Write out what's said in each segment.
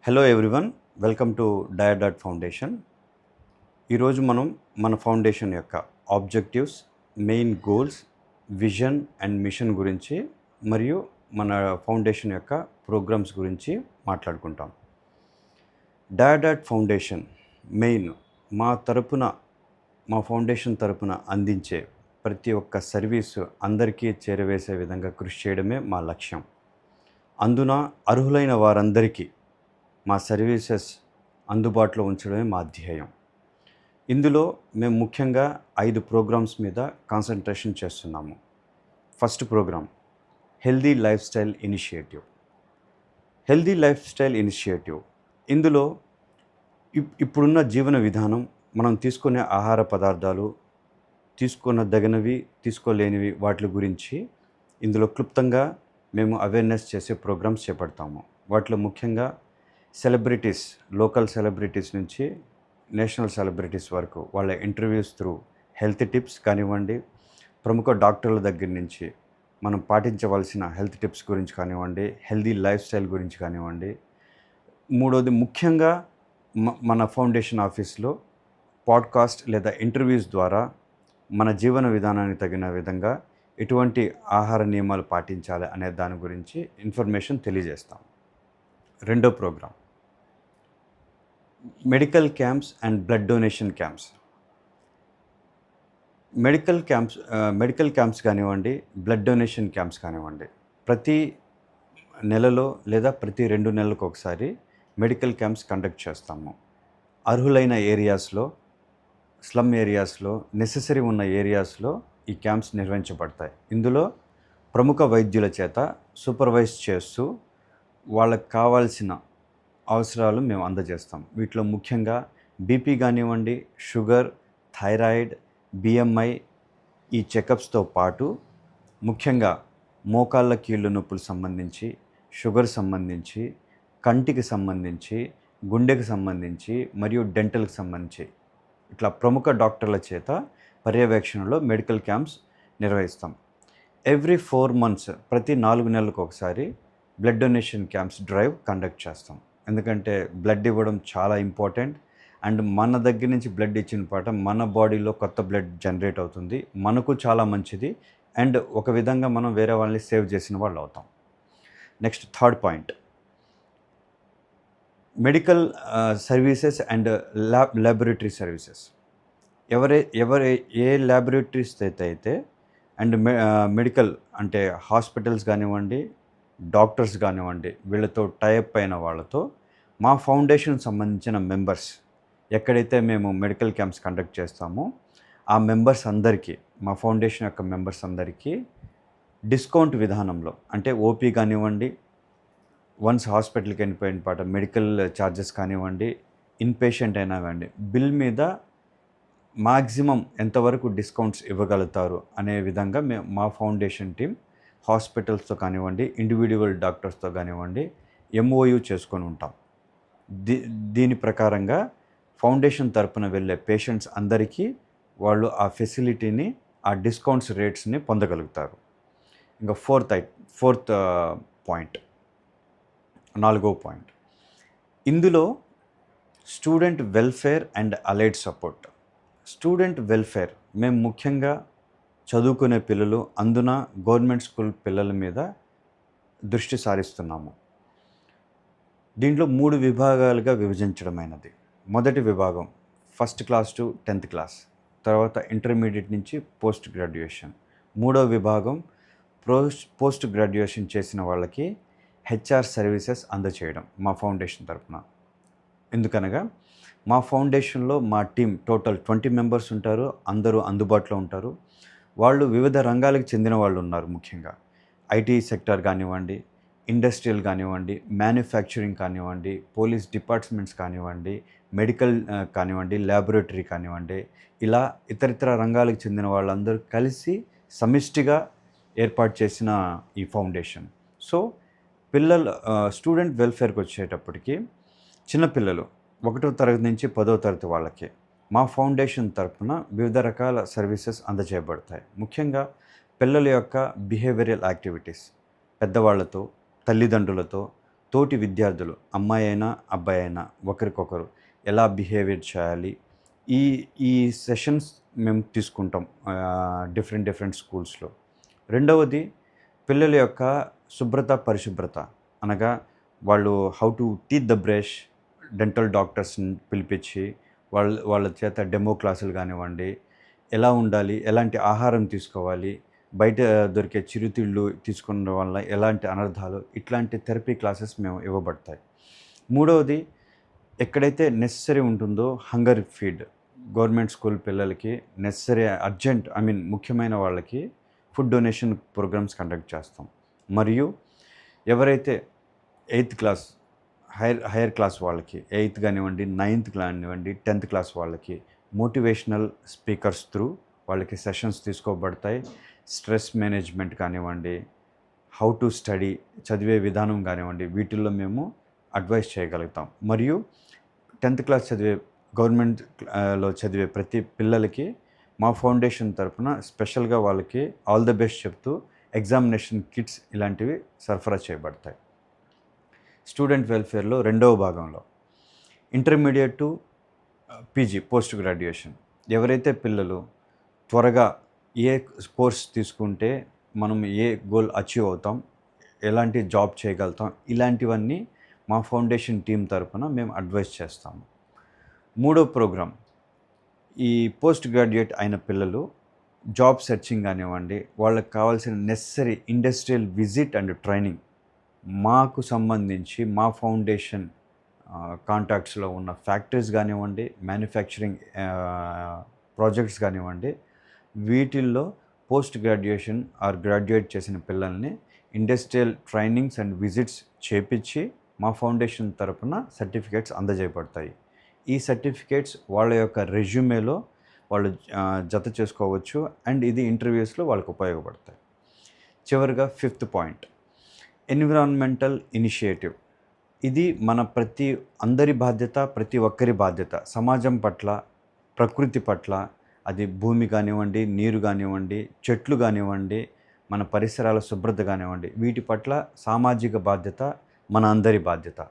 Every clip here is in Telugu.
హలో ఎవ్రీవన్, వెల్కమ్ టు డయాడాట్ ఫౌండేషన్. ఈరోజు మనం మన ఫౌండేషన్ యొక్క objectives, main goals, vision and mission గురించి మరియు మన ఫౌండేషన్ యొక్క ప్రోగ్రామ్స్ గురించి మాట్లాడుకుంటాం. డయాడాట్ ఫౌండేషన్ మెయిన్ మా ఫౌండేషన్ తరపున అందించే ప్రతి ఒక్క సర్వీసు అందరికీ చేరవేసే విధంగా కృషి చేయడమే మా లక్ష్యం. అందున అర్హులైన వారందరికీ మా సర్వీసెస్ అందుబాటులో ఉంచడమే మా ధ్యేయం. ఇందులో మేము ముఖ్యంగా 5 ప్రోగ్రామ్స్ మీద కాన్సన్ట్రేషన్ చేస్తున్నాము. First program healthy lifestyle initiative. ఇందులో ఇప్పుడున్న జీవన విధానం, మనం తీసుకునే ఆహార పదార్థాలు, తీసుకొనదగినవి, తీసుకోలేనివి, వాటి గురించి ఇందులో క్లుప్తంగా మేము అవేర్నెస్ చేసే ప్రోగ్రామ్స్ చేపడతాము. వాటిలో ముఖ్యంగా సెలబ్రిటీస్, లోకల్ సెలబ్రిటీస్ నుంచి నేషనల్ సెలబ్రిటీస్ వరకు వాళ్ళ ఇంటర్వ్యూస్ త్రూ హెల్త్ టిప్స్ కానివ్వండి, ప్రముఖ డాక్టర్ల దగ్గర నుంచి మనం పాటించవలసిన హెల్త్ టిప్స్ గురించి కానివ్వండి, హెల్దీ లైఫ్ స్టైల్ గురించి కానివ్వండి. మూడోది ముఖ్యంగా మన ఫౌండేషన్ ఆఫీస్లో పాడ్కాస్ట్ లేదా ఇంటర్వ్యూస్ ద్వారా మన జీవన విధానానికి తగిన విధంగా ఎటువంటి ఆహార నియమాలు పాటించాలి అనే దాని గురించి ఇన్ఫర్మేషన్ తెలియజేస్తాం. రెండో program medical camps and blood donation camps. Medical camps కానివ్వండి, బ్లడ్ డొనేషన్ క్యాంప్స్ కానివ్వండి, ప్రతి నెలలో లేదా ప్రతి 2 నెలలకు ఒకసారి మెడికల్ క్యాంప్స్ కండక్ట్ చేస్తాము. అర్హులైన ఏరియాస్లో, స్లమ్ ఏరియాస్లో, నెసెసరీ ఉన్న ఏరియాస్లో ఈ క్యాంప్స్ నిర్వహించబడతాయి. ఇందులో ప్రముఖ వైద్యుల చేత సూపర్వైజ్ చేస్తూ వాళ్ళకి కావాల్సిన అవసరాలు మేము అందజేస్తాం. వీటిలో ముఖ్యంగా బీపీ కానివ్వండి, షుగర్, థైరాయిడ్, బిఎంఐ ఈ చెకప్స్తో పాటు ముఖ్యంగా మోకాళ్ళ కీళ్ళు నొప్పులు సంబంధించి, షుగర్ సంబంధించి, కంటికి సంబంధించి, గుండెకి సంబంధించి మరియు డెంటల్కి సంబంధించి ఇట్లా ప్రముఖ డాక్టర్ల చేత పర్యవేక్షణలో మెడికల్ క్యాంప్స్ నిర్వహిస్తాం. ఎవ్రీ 4 months, ప్రతి 4 నెలలకు ఒకసారి blood donation camps drive conduct చేస్తాం. ఎందుకంటే బ్లడ్ ఇవ్వడం చాలా ఇంపార్టెంట్. అండ్ మన దగ్గర నుంచి బ్లడ్ ఇచ్చిన పాట మన బాడీలో కొత్త బ్లడ్ జనరేట్ అవుతుంది, మనకు చాలా మంచిది. అండ్ ఒక విధంగా మనం వేరే వాళ్ళని సేవ్ చేసిన వాళ్ళు అవుతాం. Next third point, medical services and laboratory services. A laboratories అయితే అండ్ మెడికల్ అంటే హాస్పిటల్స్ కానివ్వండి, డాక్టర్స్ కానివ్వండి, వీళ్ళతో టైఅప్ అయిన వాళ్ళతో మా ఫౌండేషన్ సంబంధించిన మెంబర్స్ ఎక్కడైతే మేము మెడికల్ క్యాంప్స్ కండక్ట్ చేస్తామో ఆ మెంబర్స్ అందరికీ, మా ఫౌండేషన్ యొక్క మెంబర్స్ అందరికీ డిస్కౌంట్ విధానంలో, అంటే ఓపీ కానివ్వండి, వన్స్ హాస్పిటల్కి వెళ్ళిపోయిన పాట మెడికల్ ఛార్జెస్ కానివ్వండి, ఇన్పేషెంట్ అయినా కానివ్వండి, బిల్ మీద మ్యాక్సిమం ఎంతవరకు డిస్కౌంట్స్ ఇవ్వగలుగుతారు అనే విధంగా మా ఫౌండేషన్ టీం హాస్పిటల్స్తో కానివ్వండి, ఇండివిజువల్ డాక్టర్స్తో కానివ్వండి ఎంఓయూ చేసుకొని ఉంటాం. దీని ప్రకారంగా ఫౌండేషన్ తరపున వెళ్ళే పేషెంట్స్ అందరికీ వాళ్ళు ఆ ఫెసిలిటీని, ఆ డిస్కౌంట్స్ రేట్స్ని పొందగలుగుతారు. ఇంకా ఫోర్త్ పాయింట్, 4వ పాయింట్, ఇందులో student welfare and allied support. Student welfare మేము ముఖ్యంగా చదువుకునే పిల్లలు, అందున గవర్నమెంట్ స్కూల్ పిల్లల మీద దృష్టి సారిస్తున్నాము. దీంట్లో 3 విభాగాలుగా విభజించడమైనది. మొదటి విభాగం 1st class to 10th class, తర్వాత ఇంటర్మీడియట్ నుంచి పోస్ట్ గ్రాడ్యుయేషన్. 3వ విభాగం పోస్ట్ గ్రాడ్యుయేషన్ చేసిన వాళ్ళకి హెచ్ఆర్ సర్వీసెస్ అందచేయడం మా ఫౌండేషన్ తరపున. ఎందుకనగా మా ఫౌండేషన్లో మా టీం టోటల్ 20 మెంబర్స్ ఉంటారు. అందరూ అందుబాటులో ఉంటారు. వాళ్ళు వివిధ రంగాలకు చెందిన వాళ్ళు ఉన్నారు. ముఖ్యంగా ఐటీ సెక్టర్ కానివ్వండి, ఇండస్ట్రియల్ కానివ్వండి, మ్యానుఫ్యాక్చరింగ్ కానివ్వండి, పోలీస్ డిపార్ట్మెంట్స్ కానివ్వండి, మెడికల్ కానివ్వండి, ల్యాబొరేటరీ కానివ్వండి, ఇలా ఇతరితర రంగాలకు చెందిన వాళ్ళందరూ కలిసి సమిష్టిగా ఏర్పాటు చేసిన ఈ ఫౌండేషన్. సో స్టూడెంట్ వెల్ఫేర్కి వచ్చేటప్పటికి చిన్నపిల్లలు 1వ తరగతి నుంచి 10వ తరగతి వాళ్ళకి మా ఫౌండేషన్ తరపున వివిధ రకాల సర్వీసెస్ అందజేయబడతాయి. ముఖ్యంగా పిల్లల యొక్క బిహేవియరల్ యాక్టివిటీస్ పెద్దవాళ్ళతో, తల్లిదండ్రులతో, తోటి విద్యార్థులు అమ్మాయి అయినా, అబ్బాయి అయినా ఒకరికొకరు ఎలా బిహేవియర్ చేయాలి, ఈ ఈ సెషన్స్ మేము తీసుకుంటాం డిఫరెంట్ స్కూల్స్లో. రెండవది పిల్లల యొక్క శుభ్రత, పరిశుభ్రత అనగా వాళ్ళు how to teeth the brush, dental డాక్టర్స్ని పిలిపించి వాళ్ళ చేత డెమో క్లాసులు కానివ్వండి, ఎలా ఉండాలి, ఎలాంటి ఆహారం తీసుకోవాలి, బయట దొరికే చిరుతిళ్ళు తీసుకోవడం వల్ల ఎలాంటి అనర్థాలు, ఇట్లాంటి థెరపీ క్లాసెస్ మేము ఇవ్వబడతాయి. మూడవది ఎక్కడైతే నెసెసరీ ఉంటుందో హంగర్ ఫీడ్, గవర్నమెంట్ స్కూల్ పిల్లలకి నెసెసరీ అర్జెంట్ ముఖ్యమైన వాళ్ళకి ఫుడ్ డొనేషన్ ప్రోగ్రామ్స్ కండక్ట్ చేస్తాం. మరియు ఎవరైతే 8th క్లాస్ హైయర్ క్లాస్ వాళ్ళకి 8th కానివ్వండి, 9th కానివ్వండి, 10th క్లాస్ వాళ్ళకి మోటివేషనల్ స్పీకర్స్ త్రూ వాళ్ళకి సెషన్స్ తీసుకోబడతాయి. స్ట్రెస్ మేనేజ్మెంట్ కానివ్వండి, హౌ టు స్టడీ, చదివే విధానం కానివ్వండి, వీటిల్లో మేము అడ్వైస్ చేయగలుగుతాం. మరియు 10th క్లాస్ గవర్నమెంట్లో చదివే ప్రతి పిల్లలకి మా ఫౌండేషన్ తరఫున స్పెషల్గా వాళ్ళకి ఆల్ ద బెస్ట్ చెప్తూ ఎగ్జామినేషన్ కిట్స్ ఇలాంటివి సరఫరా చేయబడతాయి. స్టూడెంట్ వెల్ఫేర్లో రెండవ భాగంలో intermediate to PG post graduation, ఎవరైతే పిల్లలు త్వరగా ఏ కోర్స్ తీసుకుంటే మనం ఏ గోల్ అచీవ్ అవుతాం, ఎలాంటి జాబ్ చేయగలుగుతాం, ఇలాంటివన్నీ మా ఫౌండేషన్ టీం తరఫున మేము అడ్వైస్ చేస్తాము. మూడో ప్రోగ్రాం, ఈ పోస్ట్ గ్రాడ్యుయేట్ అయిన పిల్లలు జాబ్ సెర్చింగ్ కానివ్వండి, వాళ్ళకి కావాల్సిన necessary industrial visit and training మాకు సంబంధించి మా ఫౌండేషన్ కాంటాక్ట్స్లో ఉన్న ఫ్యాక్టరీస్ కానివ్వండి, మ్యానుఫ్యాక్చరింగ్ ప్రాజెక్ట్స్ కానివ్వండి, వీటిల్లో పోస్ట్ గ్రాడ్యుయేషన్ ఆర్ గ్రాడ్యుయేట్ చేసిన పిల్లల్ని ఇండస్ట్రియల్ ట్రైనింగ్స్ అండ్ విజిట్స్ చేపించి మా ఫౌండేషన్ తరపున సర్టిఫికేట్స్ అందజేయబడతాయి. ఈ సర్టిఫికేట్స్ వాళ్ళ యొక్క రెజ్యూమేలో వాళ్ళు జత చేసుకోవచ్చు అండ్ ఇది ఇంటర్వ్యూస్లో వాళ్ళకు ఉపయోగపడతాయి. చివరిగా 5th పాయింట్, ఎన్విరాన్మెంటల్ ఇనిషియేటివ్. ఇది మన అందరి బాధ్యత, ప్రతి ఒక్కరి బాధ్యత. సమాజం పట్ల, ప్రకృతి పట్ల, అది భూమి కానివ్వండి, నీరు కానివ్వండి, చెట్లు కానివ్వండి, మన పరిసరాల శుభ్రత కానివ్వండి, వీటి పట్ల సామాజిక బాధ్యత మన అందరి బాధ్యత.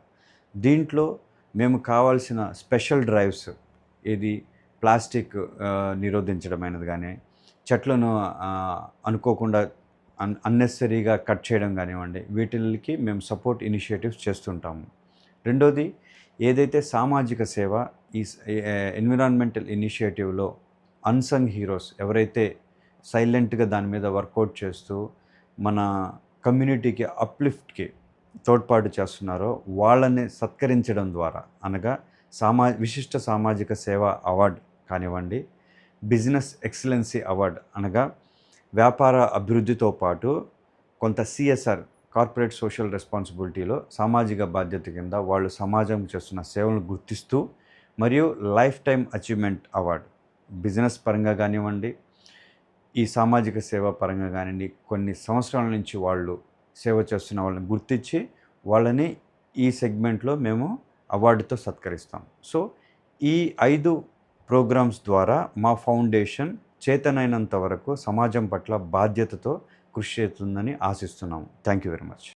దీంట్లో మేము కావాల్సిన స్పెషల్ డ్రైవ్స్, ఇది ప్లాస్టిక్ నిరోధించడమైనది కానీ, చెట్లను అనుకోకుండా అన్నెసరీగా కట్ చేయడం కానివ్వండి, వీటికి మేము సపోర్ట్ ఇనిషియేటివ్స్ చేస్తుంటాము. రెండోది, ఏదైతే సామాజిక సేవ, ఈ ఎన్విరాన్మెంటల్ ఇనిషియేటివ్లో అన్సంగ్ హీరోస్ ఎవరైతే సైలెంట్గా దాని మీద వర్కౌట్ చేస్తూ మన కమ్యూనిటీకి అప్లిఫ్ట్కి తోడ్పాటు చేస్తున్నారో వాళ్ళని సత్కరించడం ద్వారా, అనగా విశిష్ట సామాజిక సేవ అవార్డు కానివ్వండి, బిజినెస్ ఎక్సలెన్సీ అవార్డు అనగా వ్యాపార అభివృద్ధితో పాటు కొంత సిఎస్ఆర్, కార్పొరేట్ సోషల్ రెస్పాన్సిబిలిటీలో సామాజిక బాధ్యత కింద వాళ్ళు సమాజం చేస్తున్న సేవలను గుర్తిస్తూ, మరియు life time achievement award business పరంగా కానివ్వండి, ఈ సామాజిక సేవ పరంగా కానివ్వండి, కొన్ని సంవత్సరాల నుంచి వాళ్ళు సేవ చేస్తున్న వాళ్ళని గుర్తించి వాళ్ళని ఈ సెగ్మెంట్లో మేము అవార్డుతో సత్కరిస్తాం. సో ఈ 5 ప్రోగ్రామ్స్ ద్వారా మా ఫౌండేషన్ చేతనైనంత వరకు సమాజం పట్ల బాధ్యతతో కృషి చేస్తుందని ఆశిస్తున్నాము. Thank you very much.